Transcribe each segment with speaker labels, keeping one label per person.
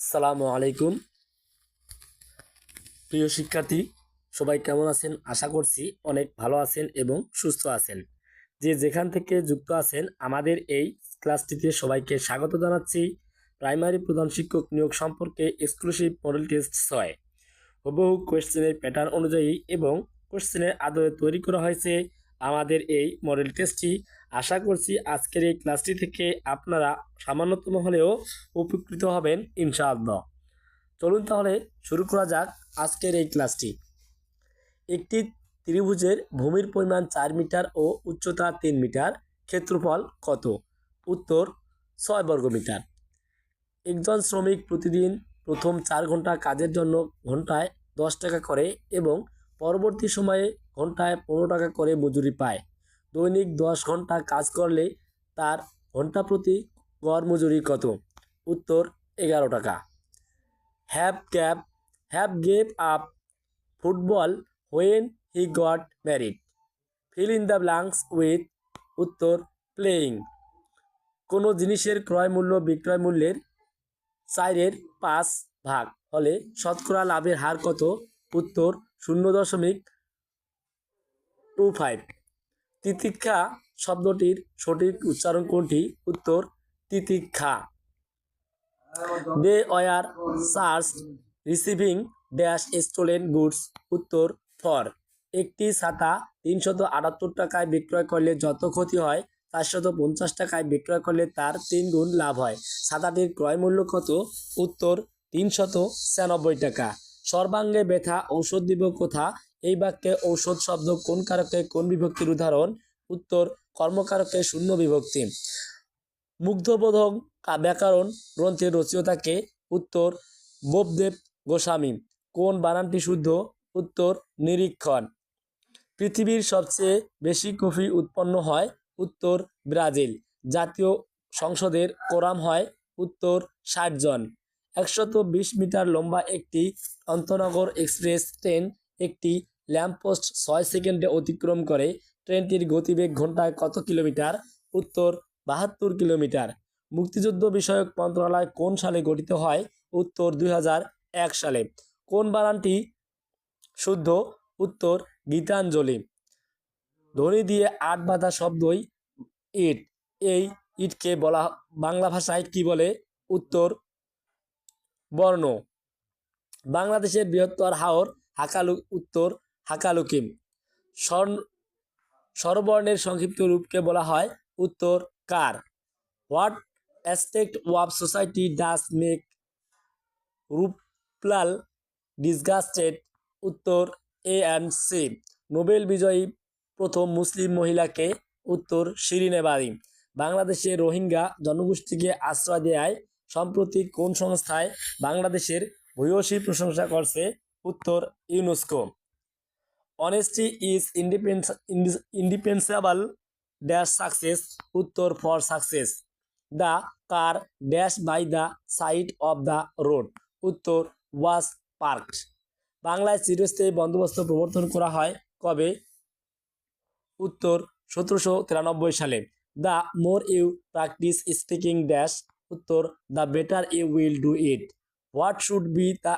Speaker 1: আসসালামু আলাইকুম প্রিয় শিক্ষার্থী, সবাই কেমন আছেন? আশা করছি অনেক ভালো আছেন এবং সুস্থ আছেন। যে যেখান থেকে যুক্ত আছেন আমাদের এই ক্লাসটিতে সবাইকে স্বাগত জানাচ্ছি। প্রাইমারি প্রধান শিক্ষক নিয়োগ সম্পর্কে এক্সক্লুসিভ মডেল টেস্ট 6 হুবহু কোয়েশ্চেনের প্যাটার্ন অনুযায়ী এবং কোয়েশ্চেনের আদলে তৈরি করা হয়েছে আমাদের এই মডেল টেস্টটি। আশা করছি আজকের এই ক্লাসটি থেকে আপনারা সামান্যতম হলেও উপকৃত হবেন ইনশাআল্লাহ। চলুন তাহলে শুরু করা যাক আজকের এই ক্লাসটি। একটি ত্রিভুজের ভূমির পরিমাণ 4 মিটার ও উচ্চতা 3 মিটার, ক্ষেত্রফল কত? উত্তর 6 বর্গমিটার। একজন শ্রমিক প্রতিদিন প্রথম 4 ঘন্টা কাজের জন্য ঘন্টায় 10 টাকা করে এবং পরবর্তী সময়ে ঘন্টায় 15 টাকা করে মজুরি পায়। দৈনিক 10 ঘন্টা কাজ করলে তার ঘন্টা প্রতি গড় মজুরি কত? উত্তর 11 টাকা। Have gave up football when he got married. Fill in the blanks with উত্তর playing. কোনো জিনিসের ক্রয় মূল্য বিক্রয় মূল্যের 4/5 হলে শতকরা লাভের হার কত? উত্তর 0.25। তিতিক্ষা শব্দটির সঠিক উচ্চারণ কোনটি? উত্তর তিতিক্ষা। They were charged receiving dash stolen goods. উত্তর for। একটি ছাতা 378 টাকায় বিক্রয় করলে যত ক্ষতি হয় 450 টাকায় বিক্রয় করলে তার 3 গুণ লাভ হয়। ছাতাটির ক্রয় মূল্য কত? উত্তর 396 টাকা। সর্বাঙ্গে ব্যথা ঔষধ দিব কোথা? এই বাক্যে ঔষধ শব্দ কোন কারকে কোন বিভক্তির উদাহরণ? উত্তর কর্মকারকে শূন্য বিভক্তি। মুগ্ধবোধক ব্যাকরণ গ্রন্থের রচয়িতাকে? উত্তর বোপদেব গোস্বামী। কোন বানানটি শুদ্ধ? উত্তর নিরীক্ষণ। পৃথিবীর সবচেয়ে বেশি কফি উৎপন্ন হয়? উত্তর ব্রাজিল। জাতীয় সংসদের কোরাম হয়? উত্তর 60 জন। 120 মিটার লম্বা একটি আন্তনগর এক্সপ্রেস ট্রেন একটি ল্যাম্পপোস্ট 6 সেকেন্ডে অতিক্রম করে। ট্রেনটির গতিবেগ ঘন্টায় কত কিলোমিটার? উত্তর 72 কিলোমিটার। মুক্তিযুদ্ধ বিষয়ক মন্ত্রণালয় কোন সালে গঠিত হয়? উত্তর 2001 সালে। কোন বানানটি শুদ্ধ? উত্তর গীতাঞ্জলি। ধ্বনি দিয়ে 8 বাঁধা শব্দই ইট। এই ইটকে বলা বাংলা ভাষায় কি বলে? উত্তর বর্ণ। বাংলাদেশের বৃহত্তর হাওর হাকালু উত্তর হাকালুকিম। স্বরবর্ণের সংক্ষিপ্ত রূপকে বলা হয়? উত্তর কার। What aspect of society does make Ruplal disgusted? উত্তর এ অ্যান্ড সি। নোবেল বিজয়ী প্রথম মুসলিম মহিলাকে? উত্তর শিরিন এবারি। বাংলাদেশে রোহিঙ্গা জনগোষ্ঠীকে আশ্রয় দেয় সম্প্রতি কোন সংস্থায় বাংলাদেশের ভূয়সী প্রশংসা করছে? উত্তর UNESCO. Honesty is indispensable dash success? উত্তর for success. The car dash by the side of the road? উত্তর ওয়াজ পার্কড। বাংলায় চিরস্থায়ী বন্দোবস্ত প্রবর্তন করা হয় কবে? উত্তর 1793 সালে। The more you practise speaking dash? উত্তর the better you will do it. What should be the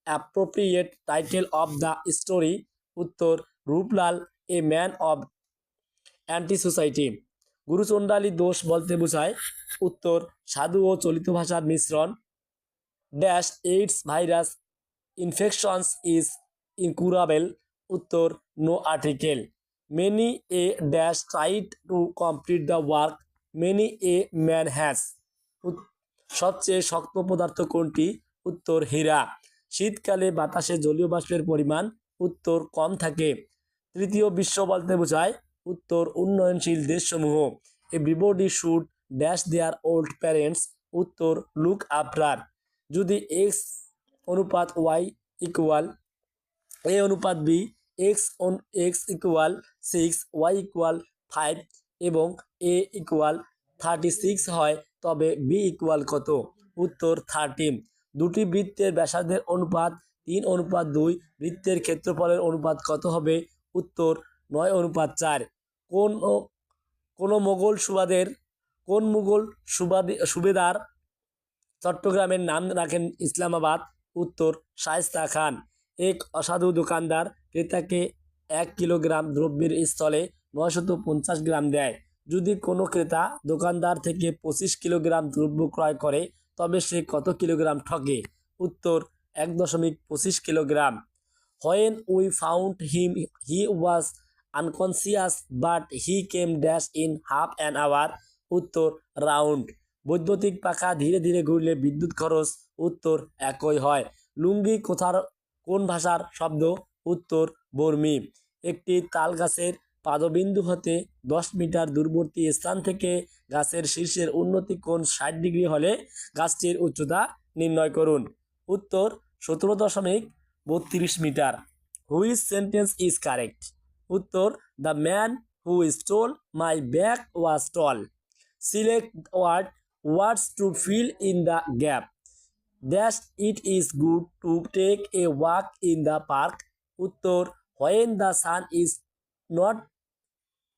Speaker 1: appropriate title of the story? উত্তর Ruplal a man of anti society. গুরুচণ্ডালী দোষ বলতে বোঝায়? উত্তর সাধু ও চলিত ভাষার মিশ্রণ। Dash AIDS virus infections is incurable? উত্তর no article. Many a dash tried to complete the work many a man has. সবচেয়ে শক্ত পদার্থ কোনটি? উত্তর হীরা। শীতকালে বাতাসে জলীয় বাষ্পের পরিমাণ? উত্তর কম থাকে। তৃতীয় বিশ্ব বলতে বোঝায়? উত্তর উন্নয়নশীল দেশসমূহ। Everybody should dash their old parents? উত্তর লুক আফটার। যদি এক্স অনুপাত ওয়াই ইকুয়াল এ অনুপাত B, X equal 6, Y equal 5 এবং এ ইকুয়াল 36 হয় তবে বি ইকুয়াল কত? উত্তর 13। দুটি বৃত্তের ব্যাসার্ধের অনুপাত 3:2। বৃত্তের ক্ষেত্রফলের অনুপাত কত হবে? উত্তর 9:4। কোন মুঘল সুবেদার চট্টগ্রামের নাম রাখেন ইসলামাবাদ। উত্তর শায়েস্তা খান। এক অসাধু দোকানদার ক্রেতাকে 1 কিলোগ্রাম দ্রব্যের স্থলে 950 গ্রাম দেয়। যদি কোনো ক্রেতা দোকানদার থেকে 25 কিলোগ্রাম দ্রব্য ক্রয় করে তবে সে কত কিলোগ্রাম ঠকে? উত্তর 1.25 kilogram. When we found him, he was unconscious, but he came dash in half an hour. উত্তর রাউন্ড। বৈদ্যুতিক পাখা ধীরে ধীরে ঘুরলে বিদ্যুৎ খরচ উত্তর একই হয়। লুঙ্গি কোন ভাষার শব্দ? উত্তর বর্মী। একটি তাল গাছের পাদবিন্দু হতে 10 মিটার দূরবর্তী স্থান থেকে গাছের শীর্ষের উন্নতি কোণ 60 ডিগ্রি হলে গাছটির উচ্চতা নির্ণয় করুন। উত্তর 17.32 মিটার। Which sentence is correct? উত্তর the man who stole my bag was tall. Select words to fill in the gap. Dash it is good to take a walk in the park. উত্তর when the sun is not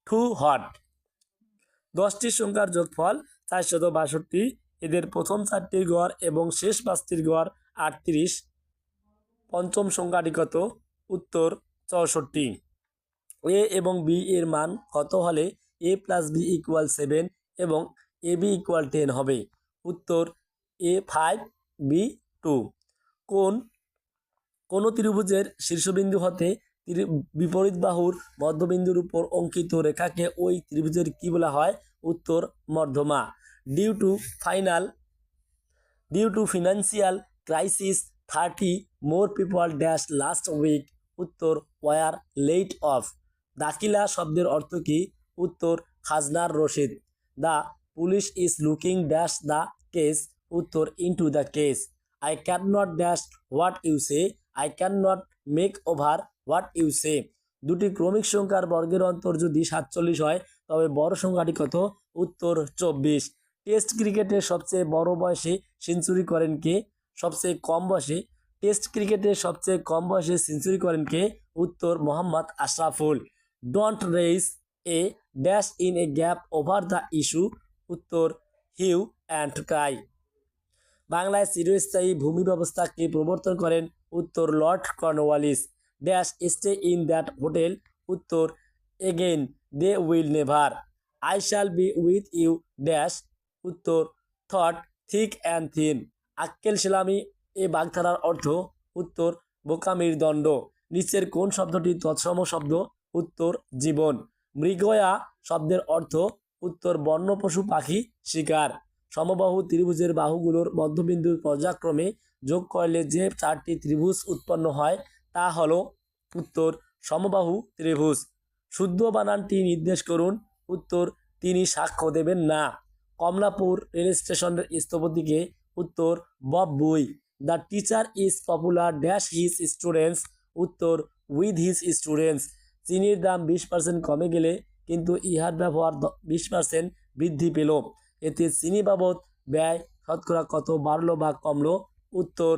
Speaker 1: too hot. 10টি সংখ্যার যোগফল 462। এদের প্রথম 4টির গড় এবং শেষ 5টির গড় 38। পঞ্চম সংখ্যাটি কত? উত্তর 64। এ এবং বি এর মান কত হলে a + b = 7 এবং ab = 10 হবে? উত্তর a5 b2। কোন ত্রিভুজের শীর্ষবিন্দু হতে বিপরীত বাহুর মধ্যবিন্দুর উপর অঙ্কিত রেখাকে ওই ত্রিভুজের কি বলা হয়? উত্তর মধ্যমা। Due to financial crisis 30 more people dash last week. উত্তর ওয়ার লেট অফ। দাখিলা শব্দের অর্থ কি? উত্তর খাজনার রসিদ। The police is looking dash the case. উত্তর into the case. I can not dash what you say. I can not make over what you say. দুটি ক্রমিক সংখ্যার বর্গের অন্তর যদি 47 হয় তবে বড় সংখ্যাটি কত? উত্তর 24। টেস্ট ক্রিকেটে সবচেয়ে বড় বয়সে সেঞ্চুরি করেন কে? সবচেয়ে কম বয়সে টেস্ট ক্রিকেটে সবচেয়ে কম বয়সে সেঞ্চুরি করেন কে? উত্তর Mohammad Ashraful. Don't raise a dash in a gap over the issue. উত্তর হিউ অ্যান্ড ক্রাই। বাংলায় চিরস্থায়ী ভূমি ব্যবস্থাকে প্রবর্তন করেন? উত্তর Lord Cornwallis. Dash stay in that hotel. উত্তর again they will never. I shall be with you dash. উত্তর থট থিক অ্যান্ড থিন। আক্কেল সেলামি এ বাগধারার অর্থ? উত্তর বোকামির দণ্ড। নিচের কোন শব্দটি তৎসম শব্দ? উত্তর জীবন। মৃগয়া শব্দের অর্থ? উত্তর বন্য পশু পাখি শিকার। সমবাহু ত্রিভুজের বাহুগুলোর মধ্যবিন্দুর পর্যায়ক্রমে যোগ করলে যে 4টি ত্রিভুজ উৎপন্ন হয় তা হলো? উত্তর সমবাহু ত্রিভুজ। শুদ্ধ বানানটি নির্দেশ করুন। উত্তর তিনি সাক্ষ্য দেবেন না। কমলাপুর রেল স্টেশনের স্থপতিকে? উত্তর বব বুই। The teacher is popular dash his students. উত্তর উইথ হিজ স্টুডেন্টস। চিনির দাম 20% কমে গেলে কিন্তু ইহার ব্যবহার 20% বৃদ্ধি পেল, এতে চিনি বাবদ ব্যয় শতকরা কত বাড়লো বা কমলো? উত্তর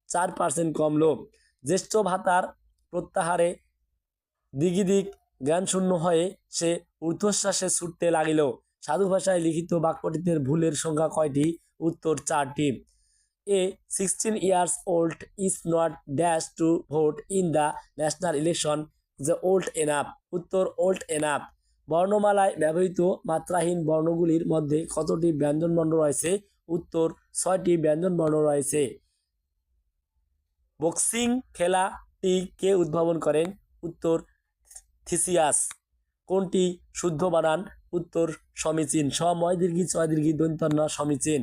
Speaker 1: 4% কমলো। জ্যেষ্ঠ ভাতার প্রত্যাহারে দিগিদিগ জ্ঞানশূন্য হয়ে সে ঊর্ধ্বশ্বাসে ছুটতে লাগিল। সাধু ভাষায় লিখিত বাক্যটিতে ভুলের সংখ্যা কয়টি? উত্তর 4টি। এ 16 years old is not dash to vote in the national election. The old enough. উত্তর old enough। বর্ণমালায় ব্যবহৃত মাত্রাহীন বর্ণগুলির মধ্যে কতটি ব্যঞ্জনবর্ণ রয়েছে? উত্তর 6টি ব্যঞ্জনবর্ণ রয়েছে। বক্সিং খেলাটি কে উদ্ভাবন করেন? উত্তর থিসিয়াস। কোনটি শুদ্ধ বানান? উত্তর সমীচীন। সময় দীর্ঘি ছয় দীর্ঘি দন্তন্য সমীচীন।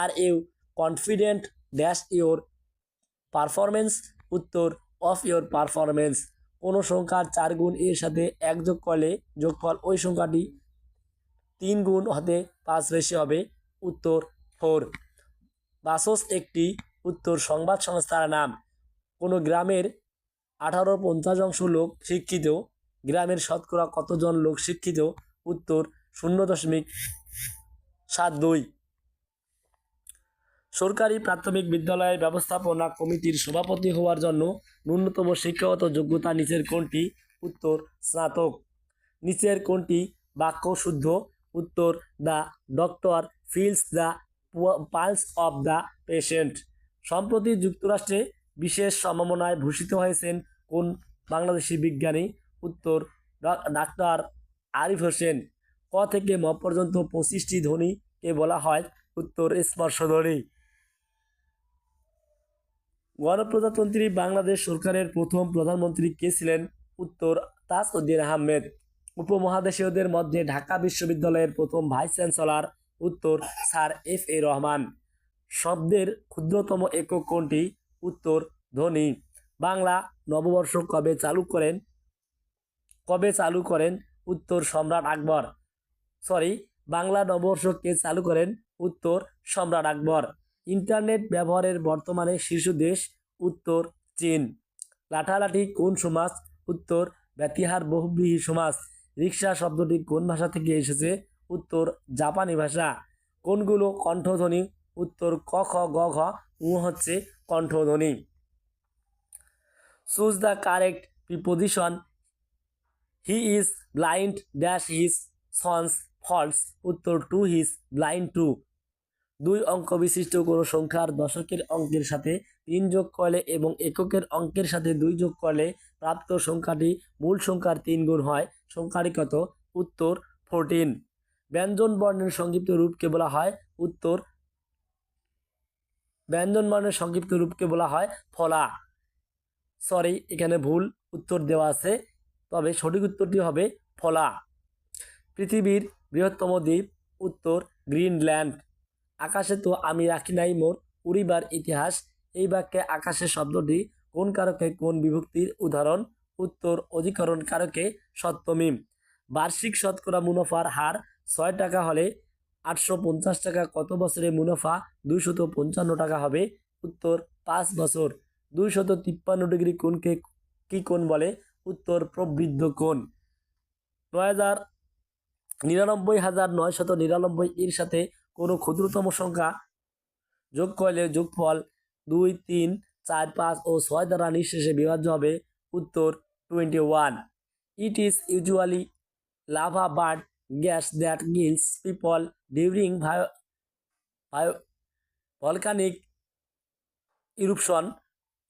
Speaker 1: Are you confident dash your performance. উত্তর অফ ইউর পারফরমেন্স। কোনো সংখ্যার 4 গুণ এর সাথে 1 যোগ করলে যোগফল ওই সংখ্যাটি 3 গুণ হতে 5 বেশি হবে। উত্তর 4। বাসস একটি? উত্তর সংবাদ সংস্থার নাম। কোনো গ্রামের 18.50% লোক শিক্ষিত। গ্রামের শতকরা কতজন লোক শিক্ষিত? উত্তর 0.72। সরকারি প্রাথমিক বিদ্যালয় ব্যবস্থাপনা কমিটির সভাপতি হওয়ার জন্য ন্যূনতম শিক্ষাগত যোগ্যতা নিচের কোনটি? উত্তর স্নাতক। নিচের কোনটি বাক্য শুদ্ধ? উত্তর the doctor feels the pulse of the patient. সম্প্রতি যুক্তরাষ্ট্রে বিশেষ সম্মাননায় ভূষিত হয়েছেন কোন বাংলাদেশি বিজ্ঞানী? উত্তর ডাক্তার আরিফ হোসেন। ক থেকে ম পর্যন্ত 25টি ধ্বনিকে বলা হয় উত্তর স্পর্শধ্বনি। গণপ্রজাতন্ত্রী বাংলাদেশ সরকারের প্রথম প্রধানমন্ত্রী কে ছিলেন? উত্তর তাজউদ্দিন আহমেদ। উপমহাদেশীয়দের মধ্যে ঢাকা বিশ্ববিদ্যালয়ের প্রথম ভাইস চ্যান্সেলর? উত্তর স্যার F.A. রহমান। শব্দের ক্ষুদ্রতম একক কোনটি? উত্তর ধ্বনি। বাংলা নববর্ষ কবে চালু করেন? উত্তর সম্রাট আকবর। বাংলা নববর্ষ কে চালু করেন? উত্তর সম্রাট আকবর। ইন্টারনেট ব্যবহারের বর্তমানে শীর্ষ দেশ? উত্তর চীন। লাঠালাঠি কোন সমাস? উত্তর ব্যতিহার বহুব্রীহি সমাস। রিক্সা শব্দটি কোন ভাষা থেকে এসেছে? উত্তর জাপানি ভাষা। কোনগুলো কণ্ঠধ্বনি? উত্তর ক খ গ ঘ উ হচ্ছে কণ্ঠধ্বনি। Choose the correct preposition. He is blind dash his sons falls. উত্তর টু হিজ ব্লাইন্ড টু। 2 অঙ্ক বিশিষ্ট কোনো সংখ্যার দশকের অঙ্কের সাথে 3 যোগ করলে এবং এককের অঙ্কের সাথে 2 যোগ করলে প্রাপ্ত সংখ্যাটি মূল সংখ্যার 3 গুণ হয়। সংখ্যাটি কত? উত্তর 14। ব্যঞ্জন বর্ণের সংক্ষিপ্ত রূপকে বলা হয়? উত্তর ব্যঞ্জন বর্ণের সংক্ষিপ্ত রূপকে বলা হয় ফলা। এখানে ভুল উত্তর দেওয়া আছে, তবে সঠিক উত্তরটি হবে ফলা। পৃথিবীর বৃহত্তম দ্বীপ? উত্তর গ্রিনল্যান্ড। আকাশে তো আমি রাখি নাই মোর উড়িবার ইতিহাস। এই বাক্যে আকাশে শব্দটি কোন কারকে কোন বিভক্তির উদাহরণ? উত্তর অধিকরণ কারকে সপ্তমী। বার্ষিক শতকরা মুনাফার হার 6 টাকা হলে 850 টাকা কত বছরে মুনাফা 255 টাকা হবে? উত্তর 5 বছর। 253 ডিগ্রি কোণকে কি কোণ বলে? উত্তর প্রবৃদ্ধ কোণ। 99,999 এর সাথে কোনো ক্ষুদ্রতম সংখ্যা যোগ করলে যোগফল 2, 3, 4, 5 ও 6 দ্বারা নিঃশেষে বিভাজ্য হবে? উত্তর 21। It is usually lava bird gas that kills people during volcanic eruption.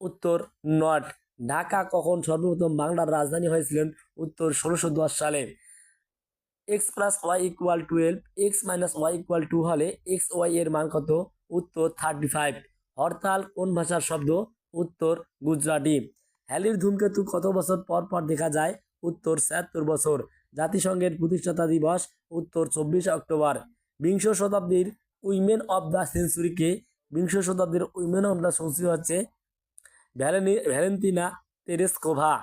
Speaker 1: উত্তর নট। ঢাকা কখন সর্বপ্রথম বাংলার রাজধানী হয়েছিলেন? উত্তর 1610 সালে। x + y = 12, x - y = 2 হলে x y এর মান কত? উত্তর 35। হরতাল কোন ভাষার শব্দ? উত্তর গুজরাটি। হ্যালির ধূমকেতু কত বছর পর পর দেখা যায়? উত্তর 76 বছর। জাতিসংঘের প্রতিষ্ঠাতা দিবস? উত্তর 24 অক্টোবর। বিংশ শতাব্দীর উইমেন অব দ্য সেঞ্চুরি কে? বিংশ শতাব্দীর উইমেন অব দ্য সেঞ্চুরি হচ্ছে ভ্যালেন্তিনা তেরেস্কোভা।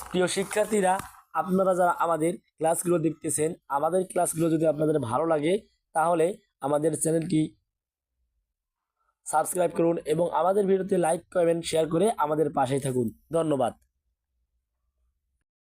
Speaker 1: প্রিয় শিক্ষার্থীরা, আপনারা যারা আমাদের ক্লাসগুলো দেখতেছেন, আমাদের ক্লাসগুলো যদি আপনাদের ভালো লাগে তাহলে আমাদের চ্যানেলটি সাবস্ক্রাইব করুন এবং আমাদের ভিডিওতে লাইক, কমেন্ট, শেয়ার করে আমাদের পাশেই থাকুন। ধন্যবাদ।